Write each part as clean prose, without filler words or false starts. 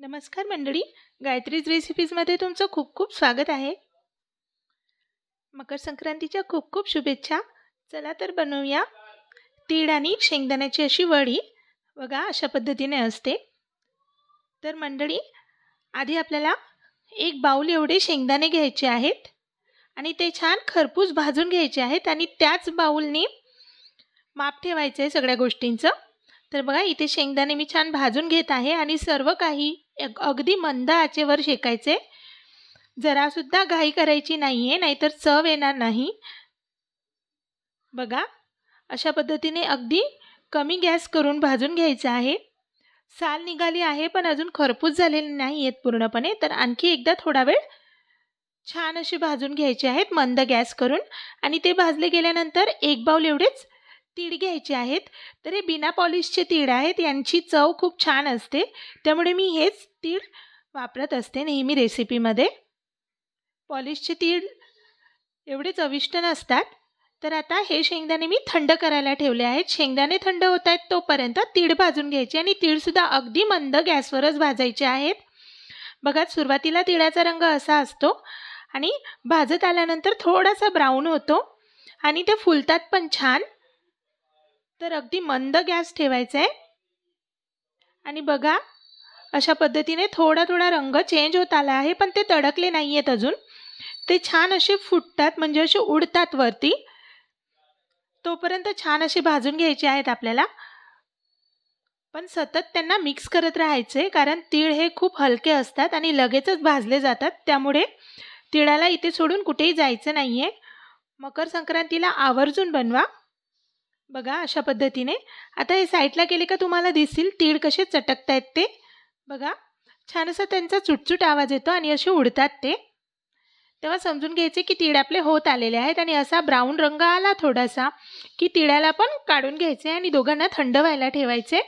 नमस्कार मंडळी, गायत्रीज रेसिपीजमध्ये तुमचं खूप खूप स्वागत आहे। मकर संक्रांतीच्या खूप खूप शुभेच्छा। चला तर बनवूया तीळ आणि शेंगदाण्याची अशी वडी। बघा अशा पद्धतीने असते। तर मंडळी, आधी आपल्याला एक बाउल एवढे शेंगदाणे घ्यायचे आहेत आणि ते छान खरपूस भाजून घ्यायचे आहेत आणि त्याच बाउलनी माप ठेवायचं आहे सगळ्या गोष्टींचं। तर बघा इथे शेंगदाणे मी छान भाजून घेत आहे आणि सर्व काही अगदी मंद आचेवर शेकायचे। जरा सुद्धा घाई करायची नाहीये, नाहीतर चव येणार नाही। बघा अशा पद्धतीने अगदी कमी गॅस करून भाजून घ्यायचं आहे। साल निघाली आहे पण अजून खरपूस झालेली नाहीयेत पूर्णपणे, तर आणखी एकदा थोडा वेळ छान असे भाजून घ्यायचे आहेत मंद गॅस करून। आणि ते भाजले गेल्यानंतर एक बाउल एवढेच तीळ घ्यायचे आहेत। तर हे बिना पॉलिशचे तीळ आहेत, यांची चव खूप छान असते, त्यामुळे मी हेच तीळ वापरत असते नेहमी रेसिपीमध्ये। पॉलिशचे तीळ एवढे चविष्ट नसतात। तर आता हे शेंगदाणे मी थंड करायला ठेवले आहेत। शेंगदाणे थंड होत आहेत तोपर्यंत तीळ भाजून घ्यायचे आणि तीळ सुद्धा अगदी मंद गॅसवरच भाजायचे आहेत। बघा सुरुवातीला तिळाचा रंग असा असतो आणि भाजत आल्यानंतर थोडासा ब्राऊन होतो आणि ते फुलतात पण छान। तर अगदी मंद गॅस ठेवायचा आहे आणि बघा अशा पद्धतीने थोडा थोडा रंग चेंज होत आला आहे, पण ते तडकले नाहीयेत अजून। ते छान असे फुटतात, म्हणजे असे उडतात वरती, तोपर्यंत छान असे भाजून घ्यायचे आहेत आपल्याला। पण सतत त्यांना मिक्स करत राहायचे, कारण तीळ हे खूप हलके असतात आणि लगेचच भाजले जातात, त्यामुळे तिळाला इथे सोडून कुठेही जायचं नाहीये। मकर संक्रांतीला आवर्जून बनवा। बघा अशा पद्धतीने आता हे साईडला केले का तुम्हाला दिसतील तीळ कसे चटकतायत ते। बघा छान असा त्यांचा चुटचुट आवाज येतो आणि असे उडतात ते, तेव्हा समजून घ्यायचे की तीळ आपले होत आलेले आहेत। आणि असा ब्राऊन रंग आला थोडासा की तिळाला पण काढून घ्यायचे आणि दोघांना थंड व्हायला ठेवायचे।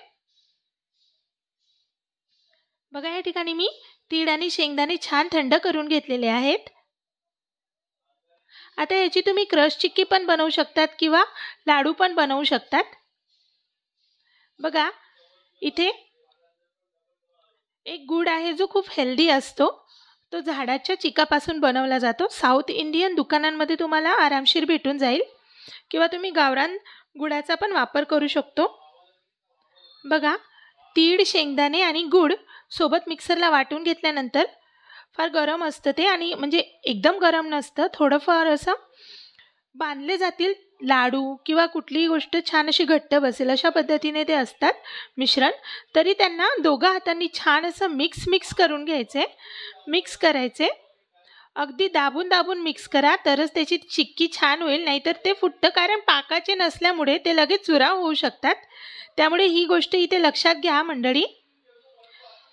बघा या ठिकाणी मी तीळ आणि शेंगदाणे छान थंड करून घेतलेले आहेत। आता याची तुम्ही क्रश चिक्की पण बनवू शकतात किंवा लाडू पण बनवू शकतात। बघा इथे एक गुड आहे जो खूप हेल्दी असतो, तो झाडाच्या चिकापासून बनवला जातो। साऊथ इंडियन दुकानांमध्ये तुम्हाला आरामशीर भेटून जाईल, किंवा तुम्ही गावरान गुडाचा पण वापर करू शकतो। बघा तीळ शेंगदाणे आणि गुड सोबत मिक्सरला वाटून घेतल्यानंतर फार गरम असतं ते, आणि म्हणजे एकदम गरम नसतं, थोडंफार असं बांधले जातील लाडू किंवा कुठलीही गोष्ट छान अशी घट्ट बसेल अशा पद्धतीने ते असतात मिश्रण। तरी त्यांना दोघा हातांनी छान असं मिक्स करून घ्यायचे, मिक्स करायचे। अगदी दाबून दाबून मिक्स करा, तरच त्याची चिक्की छान होईल, नाहीतर ते फुटतं, कारण पाकाचे नसल्यामुळे ते लगेच चुरा होऊ शकतात। त्यामुळे ही गोष्ट इथे लक्षात घ्या मंडळी।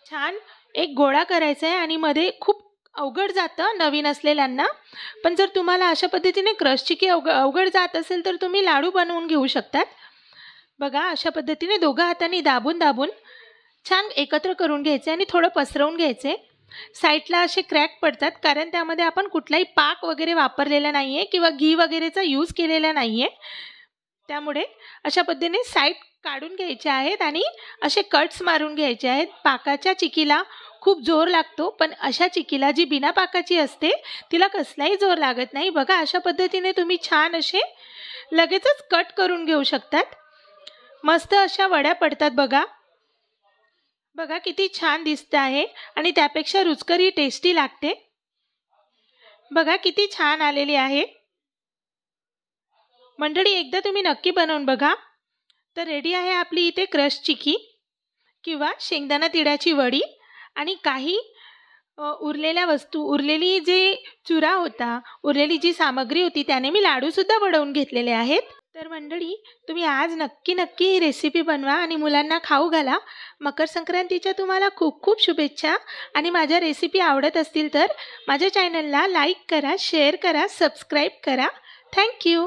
छान एक गोळा करायचा आहे आणि मध्ये खूप अवघड जातं नवीन असलेल्यांना, पण जर तुम्हाला अशा पद्धतीने क्रश चिक्की अवघड जात असेल तर तुम्ही लाडू बनवून घेऊ शकतात। बघा अशा पद्धतीने दोघा हातांनी दाबून दाबून छान एकत्र करून घ्यायचे आणि थोडं पसरवून घ्यायचे। साईडला असे क्रॅक पडतात, कारण त्यामध्ये आपण कुठलाही पाक वगैरे वापरलेला नाहीये किंवा घी वगैरेचा यूज केलेला नाहीये, त्यामुळे अशा पद्धतीने साईड काढून घ्यायचे आहेत आणि असे कट्स मारून घ्यायचे आहेत। पाकाच्या चिक्कीला खूप जोर लागतो, पण अशा चिक्कीला जी बिना पाकाची असते तिला कसलाही जोर लागत नाही। बघा अशा पद्धतीने तुम्ही छान असे लगेचच कट करून घेऊ शकतात। मस्त अशा वड्या पडतात बघा। बघा किती छान दिसते आहे आणि त्यापेक्षा रुचकरी टेस्टी लागते। बघा किती छान आलेली आहे मंडळी, एकदा तुम्ही नक्की बनवून बघा। तर रेडी आहे आपली इथे क्रश चिक्की किंवा शेंगदाणा तिळाची वडी। आणि काही उरलेल्या वस्तू, उरलेली जे चुरा होता, उरलेली जी सामग्री होती, त्याने मी लाडू सुद्धा बनवून घेतलेले आहेत। तर मंडळी तुम्ही आज नक्की ही रेसिपी बनवा आणि मुलांना खाऊ घाला। मकर संक्रांतीच्या तुम्हाला खूप खूप शुभेच्छा। आणि माझ्या रेसिपी आवडत असतील तर माझ्या चॅनलला लाईक करा, शेअर करा, सबस्क्राईब करा। थँक्यू।